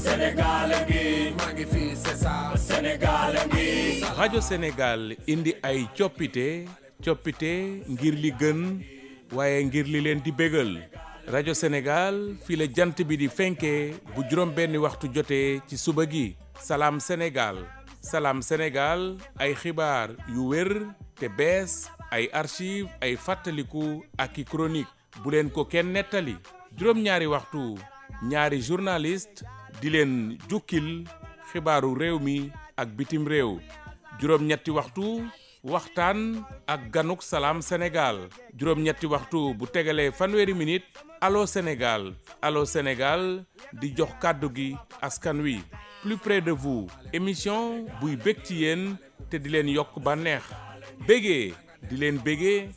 Sénégal ngi maa ngi fii c'est ça Sénégal ngi rajo Sénégal indi ay coppite ngir li gën waaye ngir li leen di bégal rajo Sénégal fii la jant bi di fenkee bu juróom benni waxtu jotee ci suba gi salaam Sénégal ay xibaar yu wér te bees ay archive ay fàttaliku ak i chronique bu leen ko kenn nettali juróom-ñaari waxtu ñaari journaliste di leen jukkil xibaaru réew mi ak bitim réew juróom-ñetti waxtu waxtaan ak ganuk salaam Sénégal juróom-ñetti waxtu bu tegalee fanweeri minute allo Sénégal di jox kàddu gi askan wi plus près de vous émission buy bég ci yéen te di leen yokk bànneex bégee di leen bégee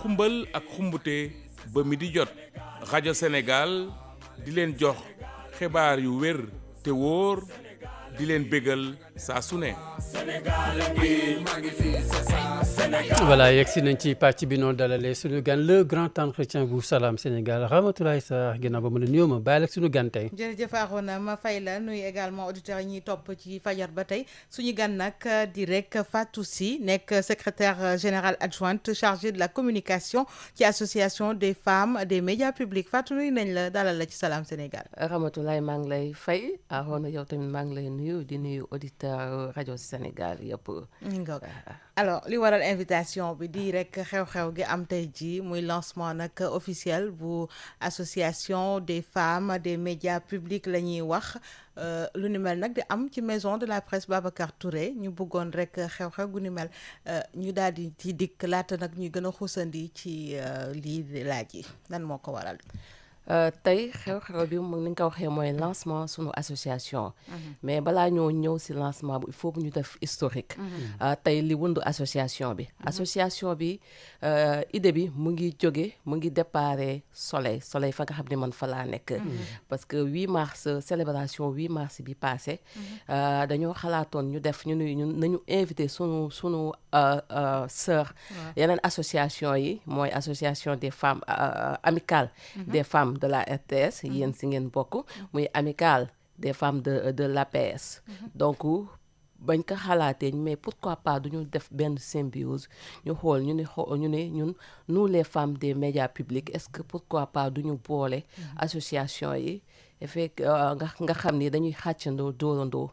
xumbal ak xumbute ba mi di jot rajo Sénégal di leen jox xibaar yu wér te wóor di leen bégal saa su ne. voilà yegg si nañ ci pàcc bi noonu dalalee suñu gan le grand entretien bu Salam Sénégal Ramatoulaye Sarr ginnaaw ba mën a nuyoo ma bàyyi la suñu gan tey. jërëjëf Arona ma fay la nuyu également auditeurs yi ñuy topp ci fajar ba tey suñu gan nag di rek Fatou Sy nekk secrétaire générale adjointe chargée de la communication ci association des femmes des médias publics Fatou nuyu nañ la dalal la ci Salam Sénégal. Ramatoulaye maa ngi lay fay Arona yow tamit maa ngi lay nuyu di nuyu auditeur rajo Sénégal yëpp. alors li waral invitation bi di rek xew-xew gi am tey jii muy lancement nag officiel bu association des femmes des médias publics la ñuy wax lu ni mel nag di am ci maison de la presse Babacar Touré ñu bëggoon rek xew-xew gu ni mel ñu daal di ci dikk laata nag ñuy gën a xuusandi ci lii laaj yi lan moo ko waral. tey xew-xew bi mu ni nga ko waxee mooy lancement sunu association. mais balaa ñoo ñëw si lancement bi il faut que ñu def historique. tey li wundu association bi. association bi idée bi mu ngi déparé soleil fa nga xam ne man fa laa nekk. parce que 8 mars célébration 8 mars bi passé. dañoo xalaatoon ñu def nañu invité sunu sœur. yeneen association yi mooy association des femmes amicales des femmes de la RTS yéen si ngeen bokk muy amicale des femmes de l'APS donc bañ ko xalaatee mais pourquoi pas duñu def benn symbiose ñu xool ñu ne ñun nous les femmes des médias publics est-ce que pourquoi pas duñu boole association yi effet nga xam ni dañuy xàccandoo dóorandoo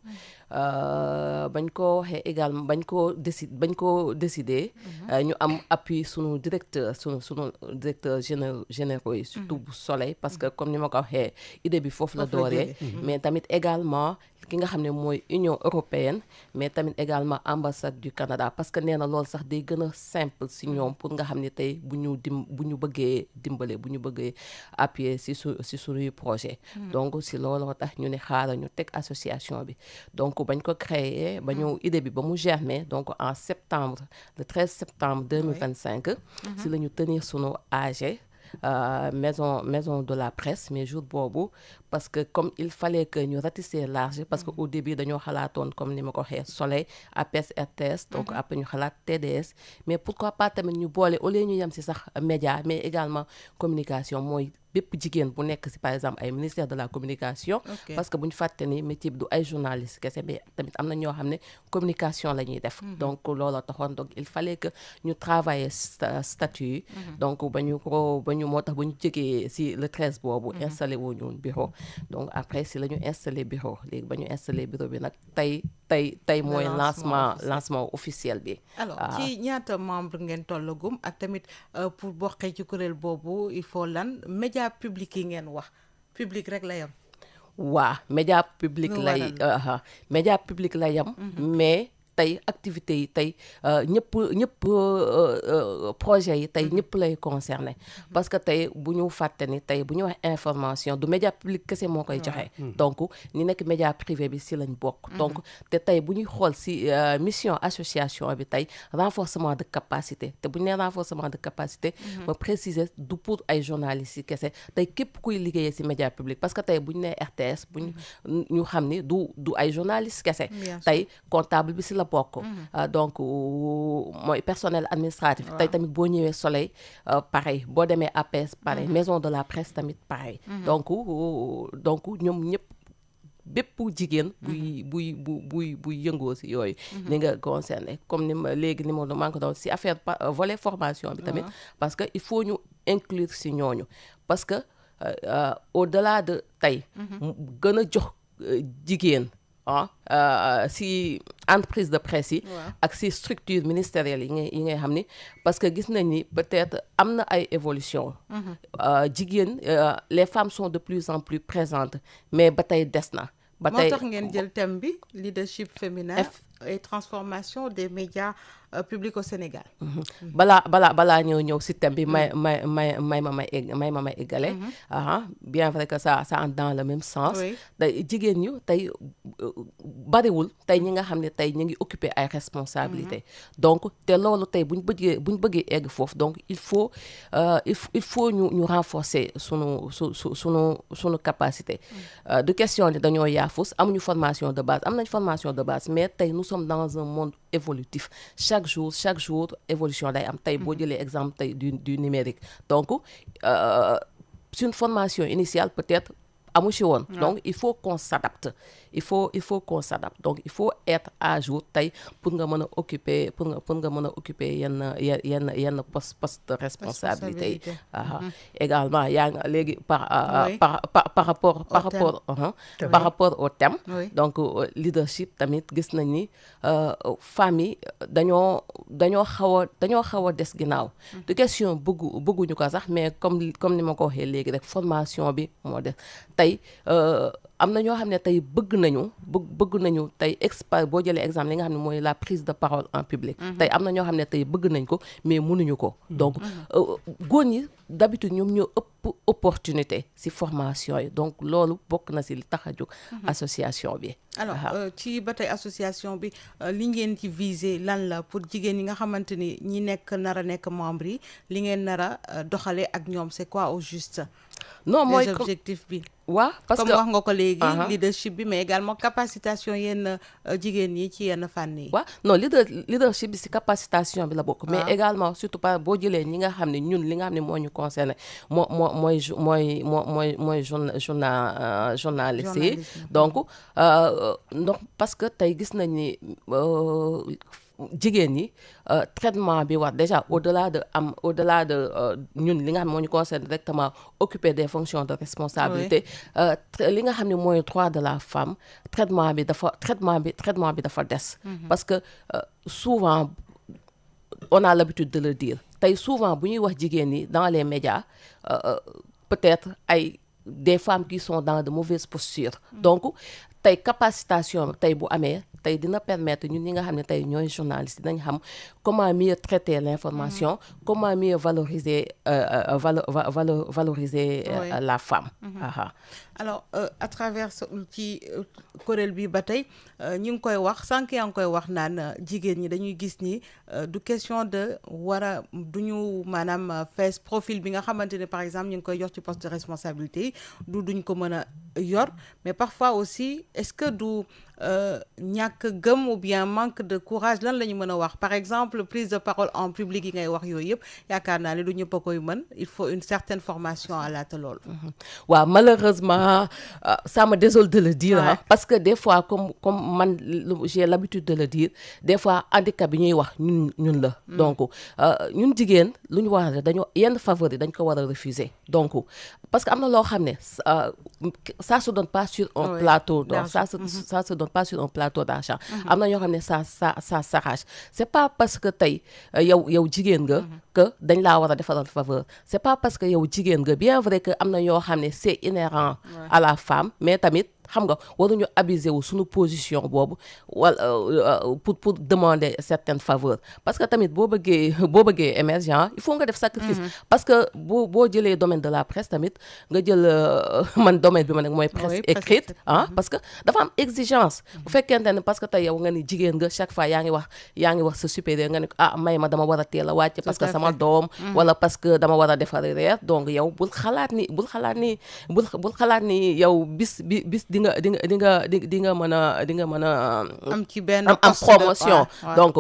bañ ko waxee également bañ ko décider ñu am appui sunu directeur généraux yi surtout bu soleil parce que comme ni ma ko waxee idée bi foofu la dooree mais tamit également ki nga xam ne mooy Union européenne mais tamit également ambassade du Canada parce que nee na loolu sax day gën a simple si ñoom pour nga xam ne tey bu ñu bëggee dimbale bu ñu bëggee appuyer si suñuy projet donc si looloo tax ñu ne xaaral ñu teg association bi donc bañ ko créer ba ñu idée bi ba mu germer donc en septembre le 13 septembre 2025 si la ñu tenir sunu AG maison de la presse mais jour boobu parce que comme il fallait que ñu ratisser large parce que au début dañoo xalaatoon comme ni ma ko waxee Soleil APS RTS donc après ñu xalaat TDS mais pourquoi pas tamit ñu boole au lieu ñu yem si sax média mais également communication mooy bépp jigéen bu nekk si par exemple ay ministère de la communication parce que bu ñu fàtte ni métier bi du ay journaliste kese mais tamit am na ñoo xam ne communication la ñuy def donc looloo taxoon donc il fallait que ñu travailler statut yi donc moo tax ba ñu jógee si le 13 boobu installé wu ñu bureau donc après si la ñu installé bureau léegi ba ñu installé bureau bi nag tey mooy lancement officiel bi alors ci ñaata membre ngeen tollagum ak tamit pour bokkee ci kuréel boobu il faut lan média public yi ngeen wax public rek la yam waa média public la yam mais tey activités yi tey ñëpp projet yi tey ñëpp lay concerné parce que tey bu ñu fàtte ni tey bu ñu wax information du média public kese moo koy joxe donc ñi nekk média privé bi si lañ bokk donc te tey bu ñuy xool si mission association bi tey renforcement de capacité te bu ñu nee renforcement de capacité ma préciser du pour ay journalistes yi kese tey képp kuy liggéeyee si média public parce que tey bu ñu nee RTS bu ñu xam ni du ay journalistes kese tey comptable bi si la bokk donc mooy personnel administratif tey tamit boo ñëwee Soleil pareil boo demee APS pareil maison de la presse tamit pareil donc ñoom ñëpp bépp jigéen buy yëngoo si yooyu li nga concerné comme ni ma léegi ni ma maa ngi ko doon si affaire volet formation bi tamit parce que il faut ñu inclure si ñooñu parce que au-delà de tey gën a jox jigéen si entreprise de presse yi ak si structure ministérielle yi ngay xam ni parce que gis nañ ni peut-être am na ay évolution jigéen les femmes sont de plus en plus présentes mais ba tey des na ba tey moo tax ngeen jël thème bi leadership féminin et transformation des médias publics au Sénégal. balaa ñëw si thème bi may ma eggale bien vrai que ça entre dans le même sens tey jigéen ñu tey bariwul tey ñi nga xam ne tey ñu ngi occuper ay responsabilités donc te loolu tey buñ bëggee egg foofu donc il faut ñu renforcer sunu capacité de question ni dañoo yaafus amuñu formation de base am nañ formation de base mais tey nous sommes dans un monde évolutif chaque jour évolution day am tey boo jëlee exemple tey du numérique donc c'est une formation initiale peut-être amu ci woon donc il faut qu'on s'adapte il faut qu'on s'adapte donc il faut être à jour tey pour nga mën a occuper yenn poste de responsabilité yi également yaa nga léegi par rapport au thème donc leadership tamit gis nañ ni femmes yi dañoo xaw a des ginnaaw de question bëgguñu ko sax mais comme ni ma ko waxee léegi rek formation bi moo des tey am na ñoo xam ne tey bëgg nañu tey boo jëlee exemple li nga xam ne mooy la prise de parole en public tey am na ñoo xam ne tey bëgg nañ ko mais mënuñu ko donc góor ñi d'habitude ñoom ñoo ëpp opportunité ci formation yi donc loolu bokk na ci li tax a jóg association bi alors ci ba tey association bi li ngeen ci viser lan la pour jigéen ñi nga xamante ni ñi nar a nekk membre yi li ngeen nar a doxalee ak ñoom c'est quoi au juste non mooy objectif bi parce comme que wax nga ko léegi leadership bi mais également capacitation yenn jigéen ñi ci yenn fànn yi non leadership bi ci capacitation bi la bokk mais également surtout pas boo jëlee ñi nga xam ne ñun li nga xam ne moo ñu concerné mooy journaliste yi donc parce que tey gis nañ ni jigéen ñi traitement bi war déjà au-delà de ñun li nga xam ne moo ñu concerne directement occuper des fonctions de responsabilité li nga xam ne mooy droit de la femme traitement bi dafa des parce que souvent on a l'habitude de le dire tey souvent bu ñuy wax jigéen ñi dans les médias peut-être ay des femmes qui sont dans de mauvaises postures donc tey capacitation tey bu amee tey dina permettre ñun ñi nga xam ne tey ñooy journaliste dinañ xam comment mieux traiter l'information comment mieux valoriser la femme alors à travers ci kuréel bi ba tey ñu ngi koy wax sànq yaa ngi koy wax naan jigéen ñi dañuy gis ni du question de duñu maanaam fees profil bi nga xamante ne par exemple ñu ngi koy jox ci poste de responsabilité yi duñ ko mën a yor mais parfois aussi est-ce que du ñàkk gëm ou bien manque de courage lan la ñu mën a wax par exemple prise de parole en public yi ngay wax yooyu yëpp yaakaar naa ne du ñëpp a koy mën il faut une certaine formation à laata loolu waaw malheureusement ça me désole de le dire parce que des fois comme man j'ai l'habitude de le dire des fois handicap bi ñuy wax ñun la donc ñun jigéen lu ñu war a dañoo yenn faveur yi dañ ko war a refuser donc parce que am na loo xam ne ça se donne pas sur un plateau donc ça se donne pas sur un plateau d'argent am na ñoo xam ne ça s'arrache c'est pas parce que tey yow jigéen nga que dañ laa war a defaral faveur c'est pas parce que yow jigéen nga bien vrai que am na yoo xam ne c'est inhérent à la femme mais tamit xam nga waruñu abuser wu suñu position boobu wala pour demander certaines faveurs parce que tamit boo bëggee émergent il faut nga def sacrifice parce que boo jëlee domaine de la presse tamit nga jël man domaine bi ma nekk mooy presse écrite parce que dafa am exigence bu fekkente ne parce que tey yow nga ni jigéen nga chaque fois yaa ngi wax sa supérieur nga ne may ma dama war a teel a wàcc parce que sama doom wala parce que dama war a defar reer donc yow bul xalaat ni yow bis di nga mën a am ci benn am promotion. ouais. Donc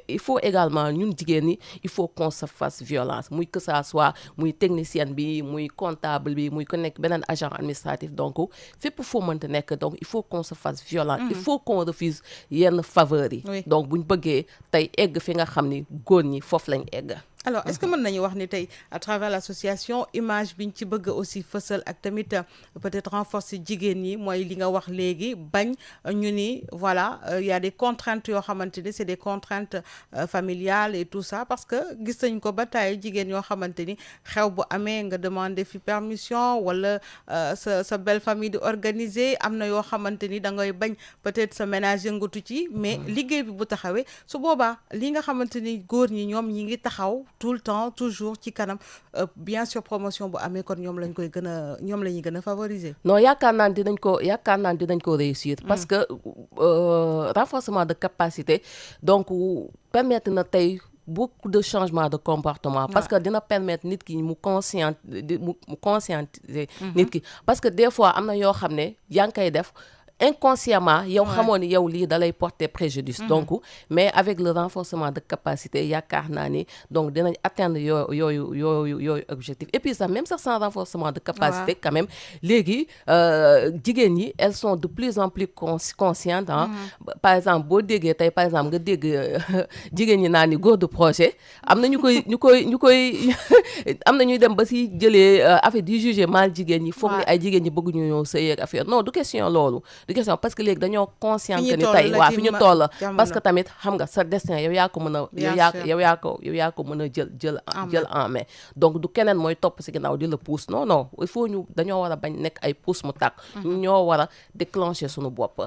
il faut également ñun jigéen ñi il faut qu'on se fasse violence muy que ça soit muy technicienne bi muy comptable bi muy ku nekk beneen agent administratif donc fépp foo mënta nekk donc il faut qu'on se fasse violence. Il faut qu'on refuse yenn faveurs yi. Oui. Donc buñ bëggee tey egg fi nga xam ni góor ñi foofu lañ egg. Alors est-ce que mën nañu wax ni tey à travers l'association image biñ ci bëgg aussi fësal ak tamit peut-être renforcer jigéen ñi mooy li nga wax léegi bañ ñu ni voilà il y a des contraintes yoo xamante ni c'est des contraintes familiales et tout ça parce que gis nañ ko ba tey jigéen yoo xamante ni xew bu amee nga demander fi permission wala sa belle famille di organiser am na yoo xamante ni da ngay bañ peut-être sa ménage yëngatu ci mais liggéey bi bu taxawee su boobaa li nga xamante ni góor ñi ñoom ñi ngi taxaw tout le temps toujours ci kanam bien sûr promotion bu amee kon ñoom lañ koy gën a ñoom la ñuy gën a favoriser. Non yaakaar naa dinañ ko réussir parce que renforcement de capacité donc permettre na tey beaucoup de changements de comportement parce que dina permettre nit ki mu conscientiser nit ki parce que des fois am na yoo xam ne yaa ngi koy def inconsciemment yow xamoo ni yow lii dalay porter préjudice. Donc mais avec le renforcement de capacité yaakaar naa ni donc dinañ atteindre yooyu objectif et puis sax même sax sans renforcement de capacité quand même léegi jigéen ñi elles sont de plus en plus conscientes par exemple boo déggee tey par exemple nga dégg jigéen ñi naa ni góor de projet am na ñu koy am na ñuy dem ba si jëlee affaire di juger mal jigéen ñi foog ni ay jigéen ñi bëgguñu ñëw sëy ak affaire non du question loolu parce que léegi dañoo conscient que ni tey fi ñu toll parce que tamit xam nga sa destin yow yaa ko mën a yow yaa ko mën a jël en main donc du keneen mooy topp si ginnaaw di la pousse non il faut ñu dañoo war a bañ nekk ay pousse mu tàkk ñoo war a déclencher suñu bopp.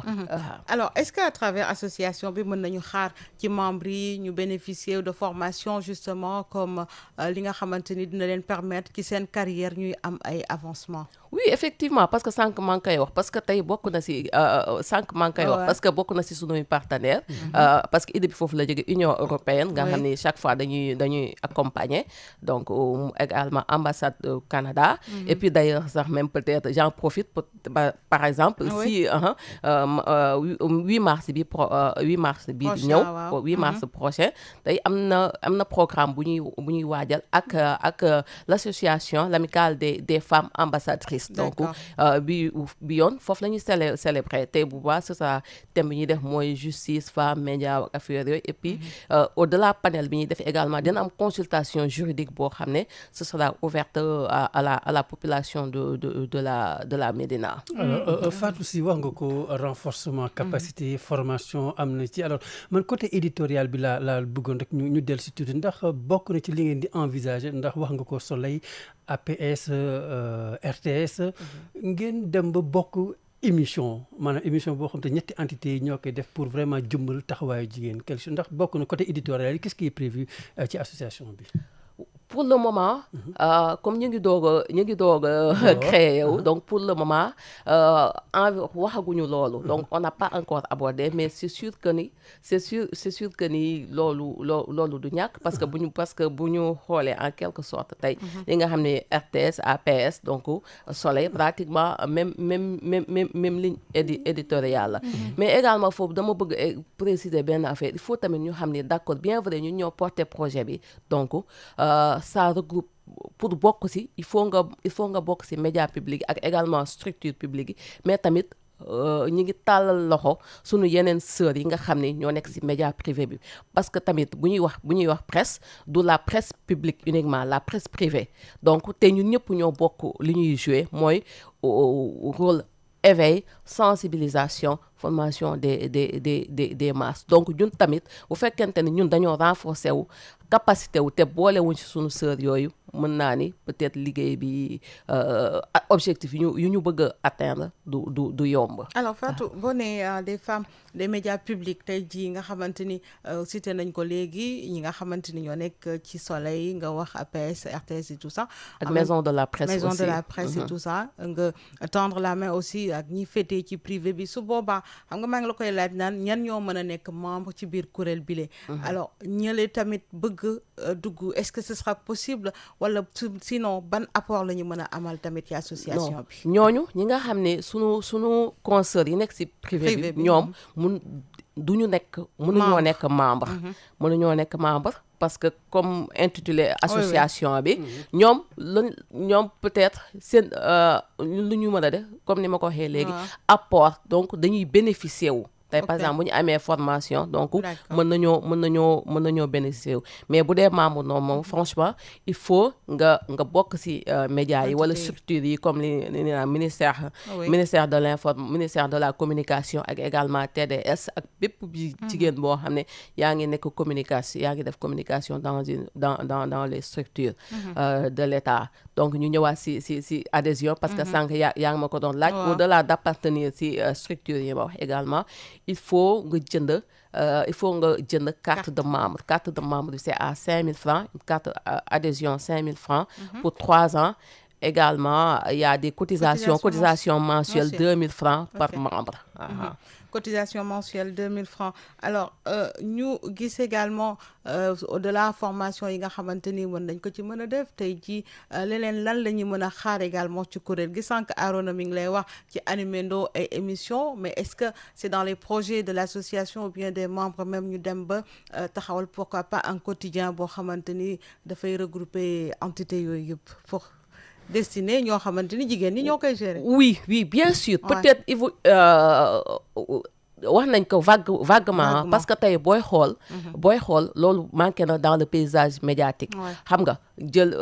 Alors est-ce que à travers association bi mën nañu xaar ci membres yi ñu bénéficier de formation justement comme li nga xamante ni dina leen permettre ci seen carrière ñuy am ay avancement? Oui effectivement parce que sànq maa ngi koy wax parce que tey bokk na si parce que bokk na si sunuy partenaire parce que idée bi foofu la jóge Union européenne nga xam ni chaque fois dañuy accompagner donc également ambassade du Canada et puis d'ailleurs sax même peut-être j'en profite par exemple si 8 mars bi di ñëw 8 mars prochain tey am na programme bu ñuy waajal ak l'association l'amicale des femmes ambassadrices donc bi yoon foofu la ñuy célébrer tey bu baax c'est ça thème bi ñuy def mooy justice femme média ak affaire yooyu et puis au-delà panel bi ñuy def également dina am consultation juridique boo xam ne ce sera ouverte à la population de la Médina. Alors Fatou si wax nga ko renforcement capacité formation am na ci alors man côté éditorial bi laa bëggoon rek ñu dellu si tuuti ndax bokk na ci li ngeen di envisager ndax wax nga ko Soleil APS RTS ngeen dem ba bokk émission boo xam te ñetti entités yi ñoo koy def pour vraiment jëmbal taxawaayu jigéen quelque chose ndax bokk na côté éditorial yi qu'est-ce qui est prévu ci association bi? Pour le moment comme ñu ngi doog a créé yow donc pour le moment waxaguñu loolu donc on n'a pas encore abordé mais c'est sûr que ni loolu du ñàkk parce que bu ñu xoolee en quelque sorte tey li nga xam ne RTS APS donc Soleil pratiquement même ligne éditoriale la mais également foofu dama bëgg préciser benn affaire il faut tamit ñu xam ne d'accord bien vrai ñu ñoo porter projet bi donc ça regroupe pour bokk ci il faut nga bokk ci média public ak également structure publique yi mais tamit ñi ngi tàllal loxo sunu yeneen sœurs yi nga xam ne ñoo nekk ci média privé bi parce que tamit bu ñuy wax presse du la presse publique uniquement la presse privée donc te ñun ñëpp ñoo bokk li ñuy jouer mooy rôle éveil sensibilisation formation des masses donc ñun tamit bu fekkente ne ñun dañoo renforcer wu capacité wu te boolewuñ ci sunu sœur yooyu mën naa ni peut-être liggéey bi objectif yu ñu bëgg a atteindre du yomb. Alors Fatou boo nee des femmes des médias publics tey jii nga xamante ni cité nañ ko léegi ñi nga xamante ni ñoo nekk ci Soleil nga wax APS RTS et tout ça. ak maison de la presse maison aussi. de la presse et tout ça nga tendre la main aussi ak ñi féetee ci privé bi su boobaa xam nga maa ngi la koy laaj naan ñan ñoo mën a nekk membre ci biir kuréel bile. Alors ñële tamit bëgg bëgg dugg est-ce que ce sera possible wala sinon ban apport la ñu mën a amal tamit ci association bi. ñooñu ñi nga xam ne sunu consoeurs yi nekk ci privé bi ñoom mënuñoo nekk membre. mënuñoo nekk membre parce que comme intitulé association bi ñoom peut-être seen lu ñu mën a def comme ni ma ko waxee léegi apport donc dañuy bénéficier wu tey par exemple bu ñu amee formation donc mën nañoo bénéficier wu mais bu dee membre noonu moom franchement il faut nga bokk ci médias yi wala structures yi comme li naan ministère de la communication ak également TDS ak bépp bi jigéen boo xam ne yaa ngi nekk communication yaa ngi def communication dans les structures de l'État donc ñu ñëwaat ci adhésion parce que sànq yaa ngi ma ko doon laaj au-delà d'appartenir ci structures yi ma wax également il faut nga jënd carte de membre. Carte de membre, c'est à 5 000 francs. Une carte adhésion 5 000 francs pour 3 ans. Également, il y a des cotisations mensuelles 2 000 francs par membre. Cotisation mensuelle 2 000 francs. Alors, ñu gis également au-delà formation yi nga xamante ni mën nañ ko ci mën a def tey jii leneen lan la ñu mën a xaar également ci kuréel gi sànq Arona mi ngi lay wax ci animé ndoo ay émission mais est-ce que c'est dans les projets de l'association ou bien des membres même ñu dem ba taxawal pourquoi pas un quotidien boo xamante ni dafay regrouper entité yooyu yëpp pour destiné ñoo xamante ni jigéen ñi ñoo koy gérer. Oui, bien sûr. Peut-être il faut wax nañ ko vaguement parce que tey booy xool loolu manqué na dans le paysage médiatique. xam nga jël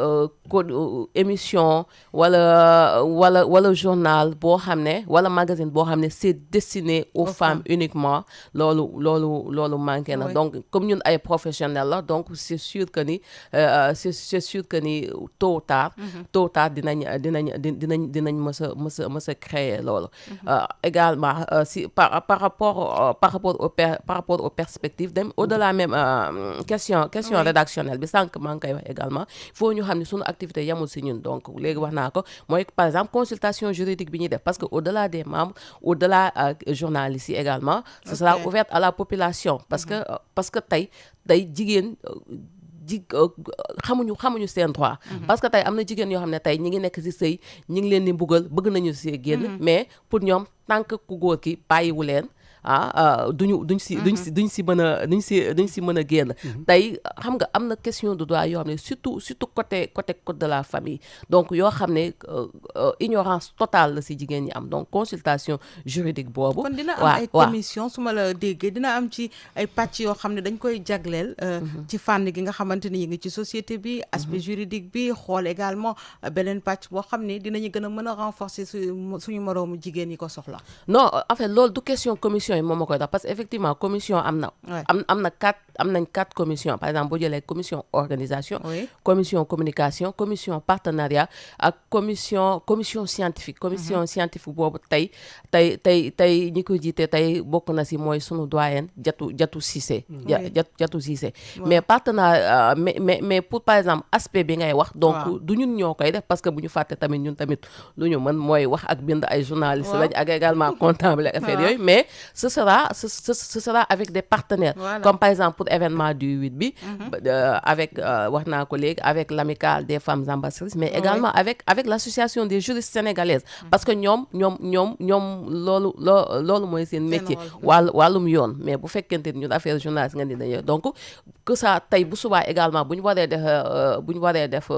émission wala journal boo xam ne wala magazine boo xam ne c'est destiné aux femmes uniquement loolu manqué na donc comme ñun ay professionnels la donc c'est sûr que ni tôt ou tard dinañ mës a créer loolu. Également si par rapport aux perspectives dem au-delà même question rédactionnelle bi sànq maa ngi koy wax également il faut ñu xam ne suñu activité yamul si ñun donc léegi wax naa ko mooy par exemple consultation juridique bi ñuy def parce que au-delà des membres au-delà journalistes yi également ce sera ouvert à la population parce que tey jigéen xamuñu seen droit parce que tey am na jigéen yoo xam ne tey ñi ngi nekk ci sëy ñi ngi leen di mbugal bëgg nañu ci génn mais pour ñoom tant que ku góor ki bàyyiwu leen duñ si mën a génn tey xam nga am na question de droit yoo xam ne surtout côté code de la famille donc yoo xam ne ignorance totale la si jigéen ñi am donc consultation juridique boobu kon dina am ay commission su ma la déggee dina am ci ay pàcc yoo xam ne dañ koy jagleel ci fànn gi nga xamante ni ñu ngi ci société bi aspect juridique bi xool également beneen pàcc boo xam ne dinañu gën a mën a renforcer suñu moroomu jigéen yi ko soxla non en fait loolu du question commission yi moom ma koy tax parce que effectivement commission am nañ quatre commissions par exemple boo jëlee commission organisation commission communication commission partenariat ak commission scientifique commission scientifique boobu tey ñi ko jiite tey bokk na si mooy sunu doyen Jatu Cissé Jatu Cissé mais partenaire mais pour par exemple aspect bi ngay wax donc du ñun ñoo koy def parce que bu ñu fàtte tamit ñun tamit lu ñu mën mooy wax ak bind ay journalistes lañ ak également comptable affaire yooyu mais ce sera avec des partenaires comme par exemple pour événement du 8 bi avec wax naa ko léegi avec l'amicale des femmes ambassadrices mais également avec l'association des juristes sénégalaises parce que ñoom loolu mooy seen métier wàllum yoon mais bu fekkente ni ñun affaire journaliste nga ni dañuy donc que ça tey bu subaa également bu ñu waree def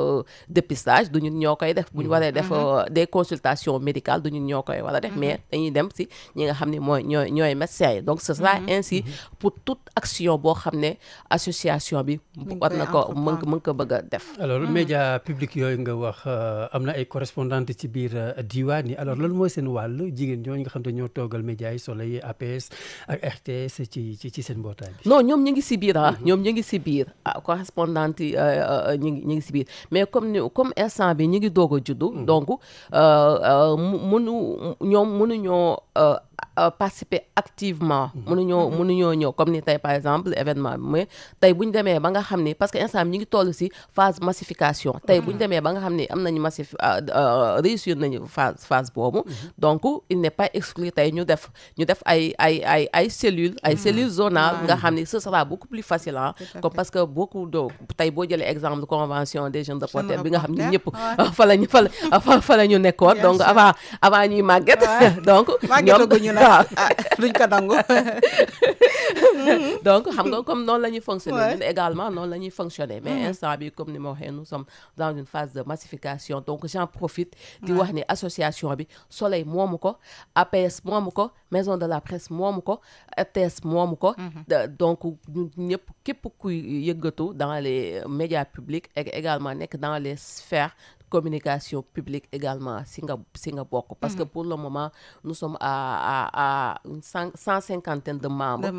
dépistage du ñun ñoo koy def bu ñu waree def des consultations médicales du ñun ñoo koy war a def mais dañuy dem si ñi nga xam ne mooy ñooy médecins yi donc ce sera ainsi pour toute action boo xam ne association bi war na ko mën ko bëgg a def. alors média public yooyu nga wax am na ay correspondante ci biir diwaan yi alors loolu mooy seen wàll jigéen ñooñu nga xam ne ñoo toogal média yi Soleil APS ak RTS ci seen mbootaay bi. non ñoom ñu ngi si biir ñoom ñu ngi si biir correspondante yi ñu ngi si biir mais comme instant bi ñu ngi doog a juddu donc mënuñoo participer activement mënuñoo ñëw comme ni tey par exemple événement bi mais tey bu ñu demee ba nga xam ni parce que instant bi ñu ngi toll ci phase massification tey bu ñu demee ba nga xam ni am nañu réussir nañu phase boobu donc il n'est pas exclu tey ñu def ay cellules zonales nga xam ni ce sera beaucoup plus facile comme parce que beaucoup de tey boo jëlee exemple de convention des jeunes reporters bi nga xam ni ñëpp fa la ñu nekkoon donc avant ñuy màgget donc ñoom duñ ko nangu donc xam nga comme noonu la ñuy fonctionner ñun également noonu la ñuy fonctionner mais instant bi comme ni ma waxee nous sommes dans une phase de massification donc j'en profite di wax ni association bi Soleil moomu ko APS moomu ko Maison de la Presse moomu ko RTS moomu ko donc ñun ñëpp képp kuy yëggatu dans les médias publics et également nekk dans les sphères communication publique également si nga bokk parce que pour le moment nous sommes à une 150aine de membres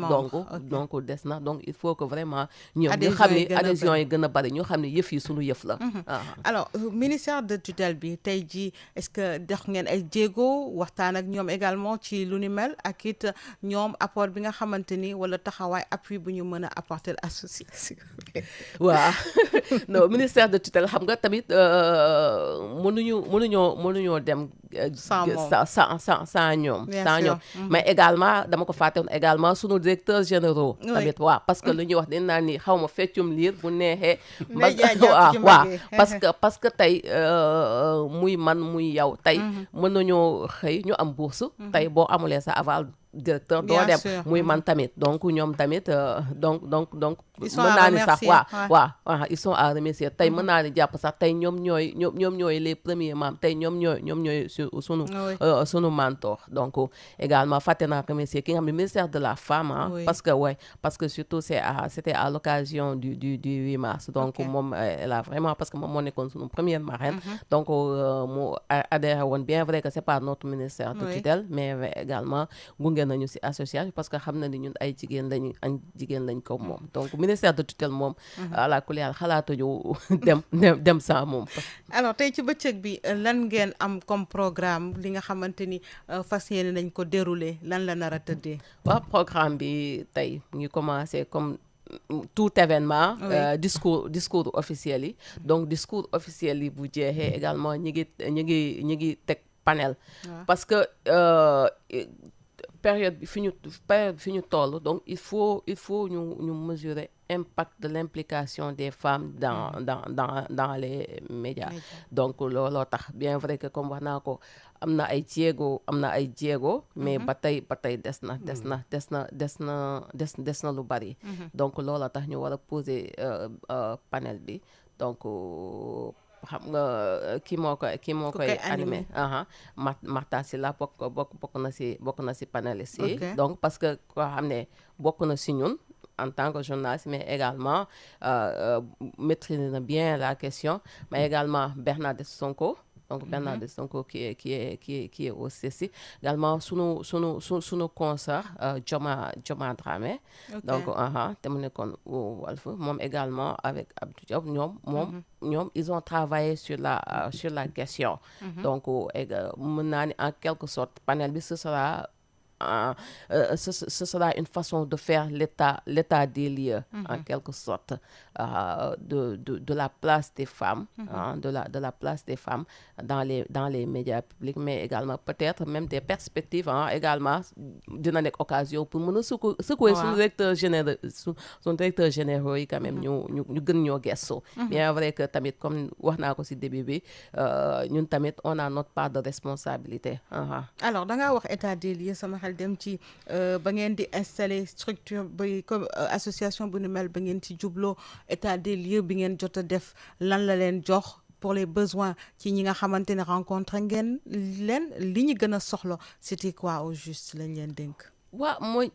donc des na donc il faut que vraiment ñoom ñu xam ni adhésion yi gën a bari ñu xam ne yëf yi suñu yëf la alors ministère de tutelle bi tey jii est-ce que dox ngeen ay jéego waxtaan ak ñoom également ci lu ni mel ak it ñoom apport bi nga xamante ni wala taxawaay appui bu ñu mën a apporter association waaw non ministère de tutelle xam nga tamit mënuñoo dem sans ñoom mais également dama ko fàtte woon également sunu directeurs généraux tamit waaw parce que lu ñuy wax dañ naan ni xaw ma feccum liir bu neexee parce que tey muy man muy yow tey mën nañoo xëy ñu am bourse tey boo amulee sa aval directeur doo dem muy man tamit donc ñoom tamit donc mën naa ni sax waaw ils sont à remercier tey mën naa ni jàpp sax tey ñoom ñooy les premiers membres tey ñoom ñooy sunu mentor donc également fàtte naa remercier ki nga xam ne ministère de la femme parce que surtout c'était à l'occasion du 8 mars donc moom elle a vraiment parce que moom moo nekkoon sunu première marraine donc mu adhéré woon bien vrai que c'est pas notre ministère de tutelle mais également gunge nañu ci association parce que xam na ni ñun ay jigéen lañ ko moom donc ministère de tutelle moom àla kulli haal xalaatuñu dem saa moom alors tey ci bëccëg bi lan ngeen am comme programme li nga xamante ni fas yéene nañ ko dérouler lan la nar a tëddee waaw programme bi tey mu ngi commencer comme tout événement discours officiel yi donc discours officiel yi bu jeexee également ñi ngi teg panel parce que période bi fi ñu toll donc il faut ñu mesurer impact de l'implication des femmes dans les médias donc looloo tax bien vrai que comme wax naa ko am na ay jéego mais ba tey des na lu bari donc looloo tax ñu war a poser panel bi donc xam nga kii moo koy animé Marta Sylla bokk na si panéliste yi donc parce que koo xam ne bokk na si ñun en tant que journaliste mais également maîtriser na bien la question mais également Bernadette Sonko donc Bernadette Sonko qui est au CECI également sunu consœur Joma Dramé donc te mu nekkoon Walf moom également avec Abdou Diop ñoom ils ont travaillé sur la question donc mën naa ni en quelque sorte panel bi ce sera une façon de faire l'état des lieux en quelque sorte de la place des femmes de la place des femmes dans les médias publics mais également peut-être même des perspectives également dina nekk occasion pour mën a secouer suñu directeur généraux yi quand même ñu gën ñoo gestu bien vrai que tamit comme wax naa ko ci début bi ñun tamit on a notre part de responsabilité alors da ngaa wax état des lieux sama xel dem ci ba ngeen di installer structure bi comme association bu nu mel ba ngeen ci jubloo état des lieux bi ngeen jot a def lan la leen jox pour les besoins ci ñi nga xamante ne rencontre ngeen leen li ñu gën a soxla c'était quoi au juste lañ leen dénk waaw mooy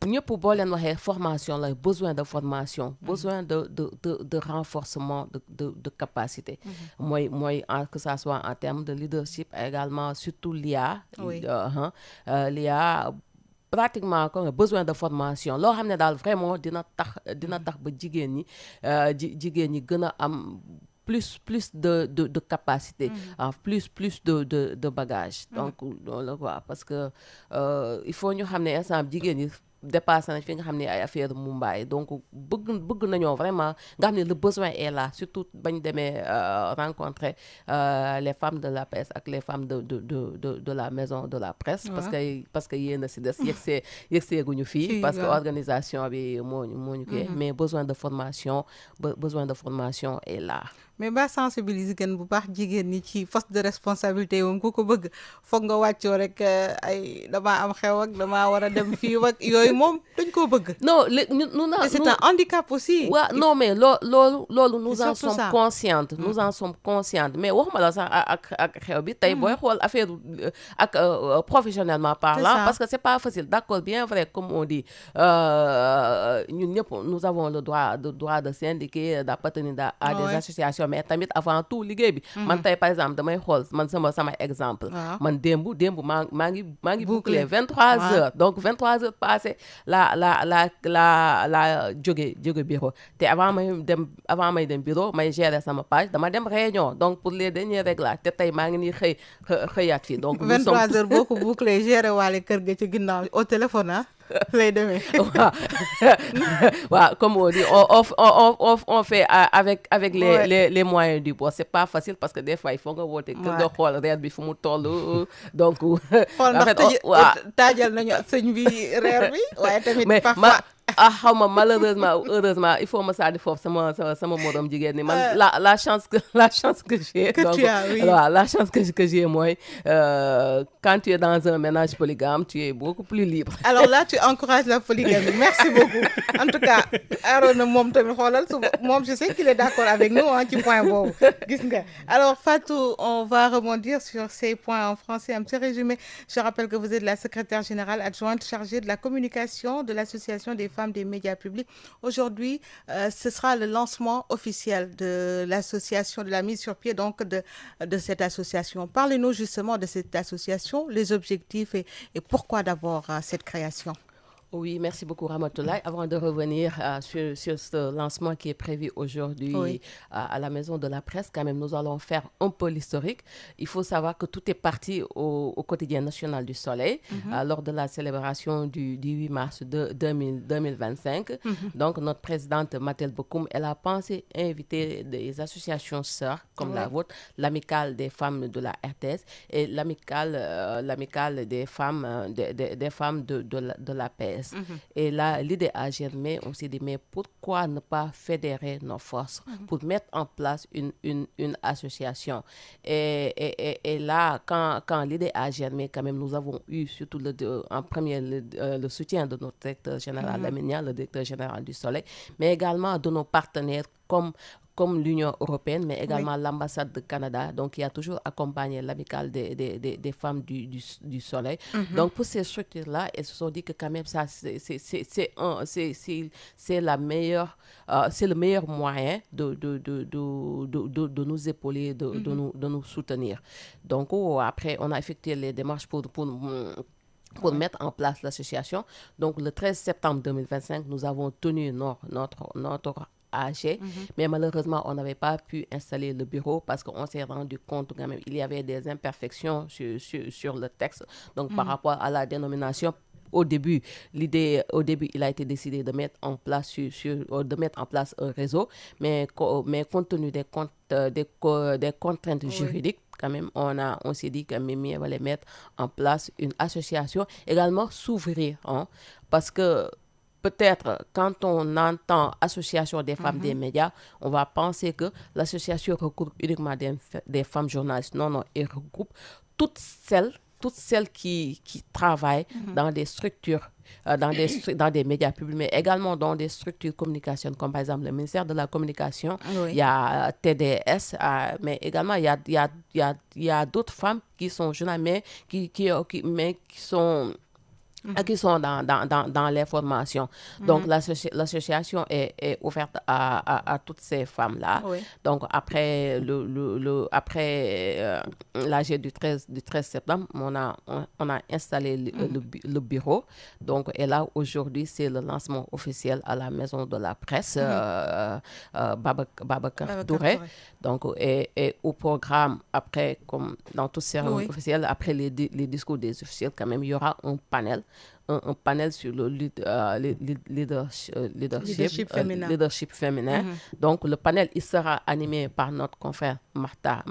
ñëpp boo leen waxee formation la besoin de formation besoin de renforcement de capacité mooy que ça soit en termes de leadership également surtout l'IA l'IA pratiquement comme besoin de formation loo xam ne daal vraiment dina tax ba jigéen ñi gën a am plus de capacité, plus de bagages. Donc loolu quoi parce que il faut ñu xam ne instant jigéen ñi dépassé nañ fi nga xam ne ay affaire Mumbai donc bëgg nañoo vraiment nga xam ne le besoin est là surtout bañ demee rencontrer les femmes de la presse ak les femmes de la maison de la presse parce que yéen a si des yegseeguñu fii parce que organisation bi moo ñu kii mais besoin de formation est là. mais ba sensibiliser gën bu baax jigéen ñi ci poste de responsabilité moom ku ko bëgg foog nga wàccoo rek ay damaa am xew ak damaa war a dem fii ak yooyu moom dañ koo bëgg. non c'est un handicap aussi. waaw non mais loolu nous en surtout sommes ça. conscientes nous en sommes conscientes mais waxuma la sax ak xew bi tey booy xool affaire ak professionnellement parlant ça. parce que c'est pas facile d'accord bien vrai comme on dit ñun ñëpp nous avons le droit de syndiquer d'appartenir à des associations mais tamit avant tout liggéey bi man tey par exemple damay xool man sama exemple man démb maa ngi boucler 23 heures donc 23 heures passées la jóge bureau te avant may dem bureau may gérer sama page dama dem réunion donc pour les derniers réglages te tey maa ngi nii xëyaat fii donc 23 heures boo ko boucler gérer waale kër ga ci ginnaaw au téléphone lay demee. waaw comme on dit on fait avec les moyens du bord c'est pas facile parce que des fois il faut nga woote kër nga xool reer bi fu mu toll donc xool ndax taajal nañu sëñ bi reer bi waaye tamit parfois xaw ma malheureusement heureusement il faut ma sànni foofu sama morom jigéen ni man la chance que j'ai donc waaw la chance que j'ai mooy quand tu es dans un ménage polygame tu es beaucoup plus libre. alors là tu encourages la polygamie merci beaucoup en tout cas Arona moom tamit xoolal moom je sais qu'il est d'accord avec nous ci point boobu gis nga alors Fatou on va rebondir sur ces points en français un petit résumé. Je rappelle que vous êtes la secrétaire générale adjointe chargée de la communication de l'association des femmes des médias publics. Aujourd'hui, ce sera le lancement officiel de l'association, de la mise sur pied donc de cette association. Parlez-nous justement de cette association, les objectifs et pourquoi d'abord cette création. Oui, merci beaucoup Ramatoulaye. Avant de revenir sur ce lancement qui est prévu aujourd'hui à la Maison de la Presse, quand même, nous allons faire un peu l'historique. Il faut savoir que tout est parti au quotidien national du Soleil lors de la célébration du 8 mars 2025. Donc, notre présidente Mathilde Bokoum, elle a pensé inviter des associations sœurs comme la vôtre, l'amicale des femmes de la RTS et l'amicale des femmes de la PS. Et là, l'idée a germé, on s'est dit, mais pourquoi ne pas fédérer nos forces pour mettre en place une association? Et là, quand l'idée a germé, quand même, nous avons eu surtout en premier le soutien de notre directeur général Lamine, le directeur général du Soleil, mais également de nos partenaires comme l'Union européenne, mais également l'ambassade de Canada, donc qui a toujours accompagné l'amicale des femmes du Soleil. Donc pour ces structures-là, elles se sont dit que quand même ça c'est le meilleur moyen de nous épauler, de nous soutenir. Donc après on a effectué les démarches pour mettre en place l'association. Donc le 13 septembre 2025, nous avons tenu notre AG, mais malheureusement on n'avait pas pu installer le bureau parce qu'on s'est rendu compte quand même il y avait des imperfections sur le texte. Donc par rapport à la dénomination, au début, il a été décidé de mettre en place un réseau, mais compte tenu des contraintes juridiques, quand même, on s'est dit que Mimi allait mettre en place une association, également s'ouvrir, parce que peut-être quand on entend association des femmes des médias, on va penser que l'association regroupe uniquement des femmes journalistes. Non, elle regroupe toutes celles qui travaillent dans des structures, dans des médias publics, mais également dans des structures de communication, comme par exemple le ministère de la Communication, il y a TDS, mais également il y a d'autres femmes qui sont journalistes, mais qui sont qui sont dans les formations. Donc, l'association est ouverte à toutes ces femmes-là. Oui. Donc, après l'AG du 13 septembre, on a installé le bureau. Donc, et là, aujourd'hui, c'est le lancement officiel à la Maison de la Presse, Babacar Touré. Donc, et au programme, après, comme dans toutes ces cérémonies officielles, après les discours des officiels, quand même, il y aura un panel. Un panel sur le leadership féminin. Donc, le panel, il sera animé par notre confrère Martha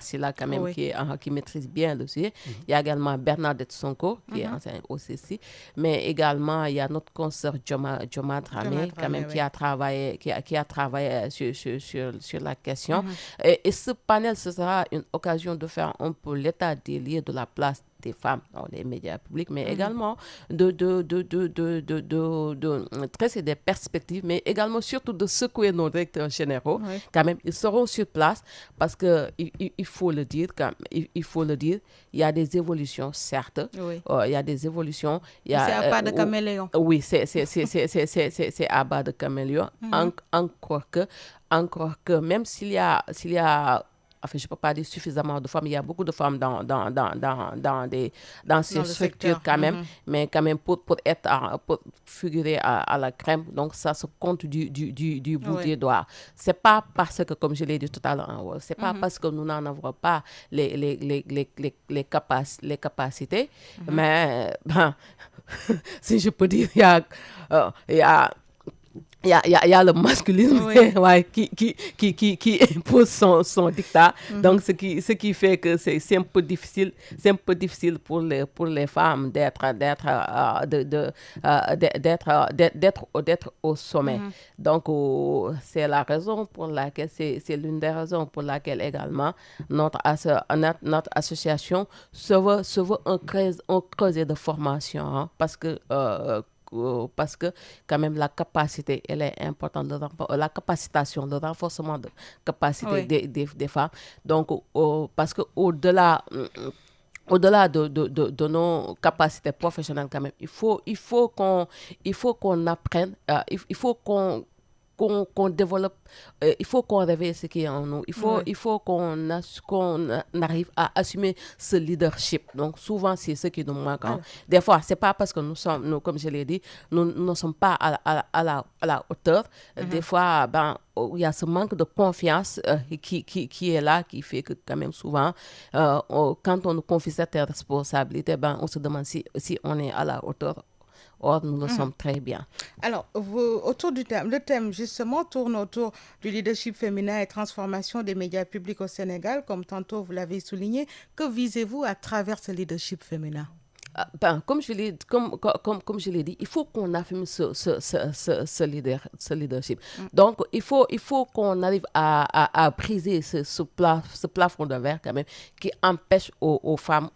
Silla, quand même, qui maîtrise bien le sujet. Il y a également Bernadette Sonko, qui est enseignante au CECI, mais également, il y a notre consoeur Joma Dramé, quand même, qui a travaillé sur la question. Et ce panel, ce sera une occasion de faire un peu l'état des lieux de la place des femmes dans les médias publics, mais également de tracer des perspectives, mais également surtout de secouer nos directeurs généraux. Quand même, ils seront sur place parce que il faut le dire, il y a des évolutions, certes. Il y a des évolutions. C'est à bas de caméléon. Oui, c'est à bas de caméléon. Encore que même s'il y a enfin, je ne peux pas dire suffisamment de femmes. Il y a beaucoup de femmes dans ces structures quand même, mais quand même pour figurer à la crème. Donc, ça se compte du bout des doigts. Ce n'est pas parce que, comme je l'ai dit tout à l'heure, ce n'est pas parce que nous n'en avons pas les capacités, mais si je peux dire, il y a le masculisme qui impose son dictat. Donc, ce qui fait que c'est un peu difficile pour les femmes d'être au sommet. Donc, c'est la raison pour laquelle, c'est l'une des raisons pour laquelle également notre association se veut un creuset de formation, parce que quand même la capacité, elle est importante, la capacitation, le renforcement de capacité des femmes. Donc, parce que au-delà de nos capacités professionnelles quand même, il faut qu'on apprenne, il faut qu'on développe, il faut qu'on réveille ce qui est en nous. Il faut qu'on arrive à assumer ce leadership. Donc, souvent, c'est ce qui nous manque. Des fois, c'est pas parce que nous, comme je l'ai dit, nous ne sommes pas à la hauteur. Des fois, il y a ce manque de confiance qui est là, qui fait que quand même souvent, quand on nous confie certaines responsabilités, on se demande si on est à la hauteur. Or, nous le sommes très bien. Alors, autour du thème, le thème justement tourne autour du leadership féminin et transformation des médias publics au Sénégal, comme tantôt vous l'avez souligné. Que visez-vous à travers ce leadership féminin? Comme je l'ai dit, il faut qu'on affirme ce leadership. Donc, il faut qu'on arrive à briser ce plafond de verre quand même qui empêche aux femmes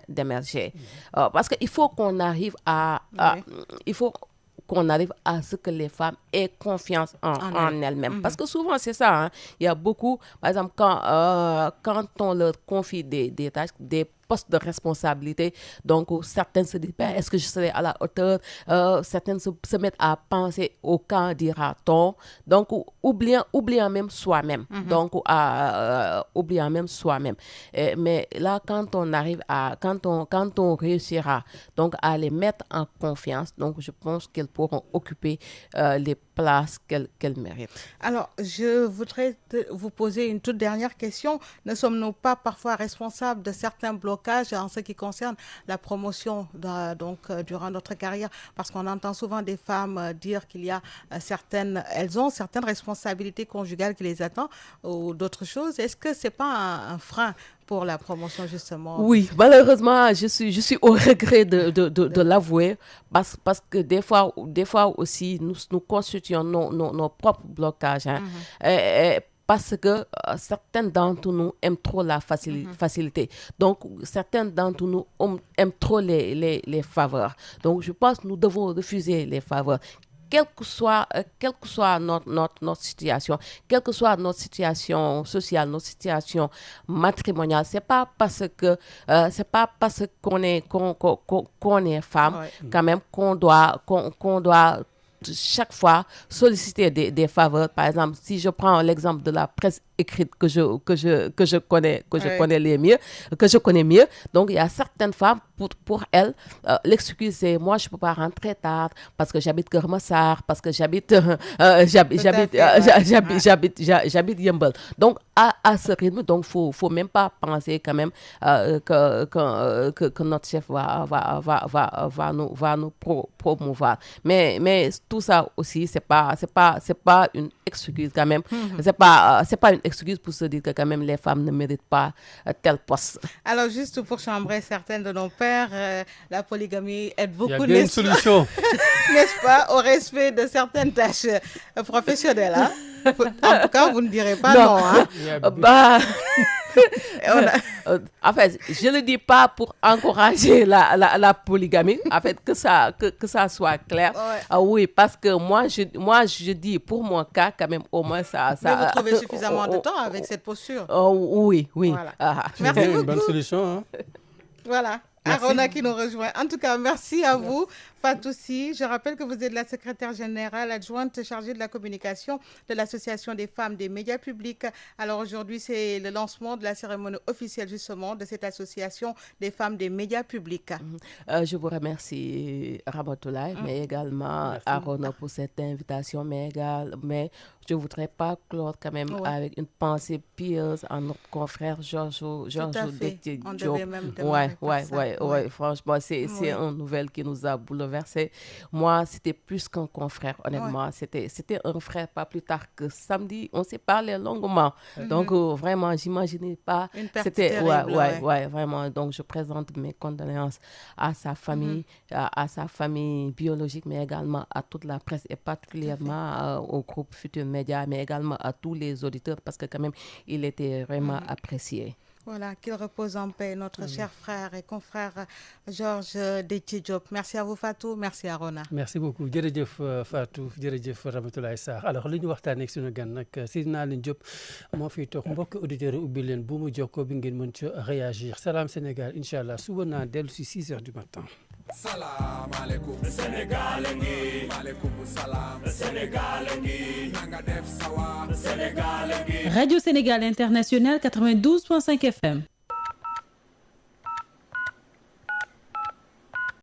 d'émerger. Parce qu'il faut qu'on arrive qu'on arrive à ce que les femmes aient confiance en elles-mêmes. Parce que souvent, c'est ça. Il y a beaucoup, par exemple, quand on leur confie des tâches, des postes de responsabilité, donc certaines se disent, est-ce que je serai à la hauteur? Certaines se mettent à penser au quand dira-t-on, donc oubliant même soi-même. Donc, oubliant même soi-même. Mais là, quand on réussira donc à les mettre en confiance, donc je pense qu'elles pourront occuper les places qu'elles méritent. Alors, je voudrais vous poser une toute dernière question. Ne sommes-nous pas parfois responsables de certains blocages en ce qui concerne la promotion durant notre carrière? Parce qu'on entend souvent des femmes dire qu'il y a elles ont certaines responsabilités conjugales qui les attendent ou d'autres choses. Est-ce que c'est pas un frein pour la promotion, justement? Oui, malheureusement, je suis au regret de l'avouer, parce que des fois aussi, nous constituons nos propres blocages. Parce que certains d'entre nous aiment trop la facilité. Donc, certains d'entre nous aiment trop les faveurs. Donc, je pense que nous devons refuser les faveurs. quelle que soit notre situation, quelle que soit notre situation sociale, notre situation matrimoniale, c'est pas parce qu'on est femme quand même qu'on doit chaque fois solliciter des faveurs. Par exemple, si je prends l'exemple de la presse écrite que je connais mieux. Donc, il y a certaines femmes, pour elles, l'excuse, c'est moi, je peux pas rentrer tard parce que j'habite Keur Massar, parce que j'habite Yeumbeul. Donc, à ce rythme, donc, faut même pas penser quand même que notre chef va nous promouvoir. Mais tout ça aussi, c'est pas une excuse quand même. C'est pas une excuse pour se dire que quand même les femmes ne méritent pas tel poste. Alors juste pour chambrer certaines de nos pères, la polygamie aide beaucoup. Il y a bien une solution. N'est-ce pas, au respect de certaines tâches professionnelles. Hein? En tout cas, vous ne direz pas non. Hein? En fait, je le dis pas pour encourager la polygamie. En fait, que ça soit clair. Ouais. Oui, parce que moi je dis pour mon cas quand même au moins ça. Mais vous trouvez suffisamment de temps avec cette posture. Oui. Voilà. Merci beaucoup. Une bonne solution. Hein? Voilà. Arona qui nous rejoint. En tout cas, merci à vous. Fatou Sy, je rappelle que vous êtes la secrétaire générale adjointe chargée de la communication de l'Association des femmes des médias publics. Alors aujourd'hui, c'est le lancement de la cérémonie officielle justement de cette association des femmes des médias publics. Je vous remercie Ramatoulaye, mais également Arona pour cette invitation, mais je ne voudrais pas clore quand même avec une pensée pieuse à notre confrère Georges Déthié Diop. On devait même démarrer Ouais, franchement, c'est une nouvelle qui nous a bouleversés. Moi, c'était plus qu'un confrère, honnêtement. C'était un frère, pas plus tard que samedi. On s'est parlé longuement. Donc, vraiment, j'imaginais pas. C'était terrible, vraiment. Donc, je présente mes condoléances à sa famille, à sa famille biologique, mais également à toute la presse et particulièrement au groupe Futur Média, mais également à tous les auditeurs parce que quand même, il était vraiment apprécié. Voilà, qu'il repose en paix, notre cher frère et confrère Georges Déthié Diop. Merci à vous Fatou, merci Arona. Merci beaucoup jërëjëf Fatou jërëjëf Ramatoulaye Sarr alors li ñu waxtaanee ak sunu gan nag Seydina Aline Diop moo fiy toog mbokki auditeurs yi ubbi leen bu mu jokkoo bi ngeen mën ci réagir Salam Sénégal incha allah suba naa dellu si 6 heures du matin. Salam alaikum Sénégal ngi maaleykum salaam Sénégal ngi nanga def sawa Sénégal ngi Radio Sénégal International 92.5 FM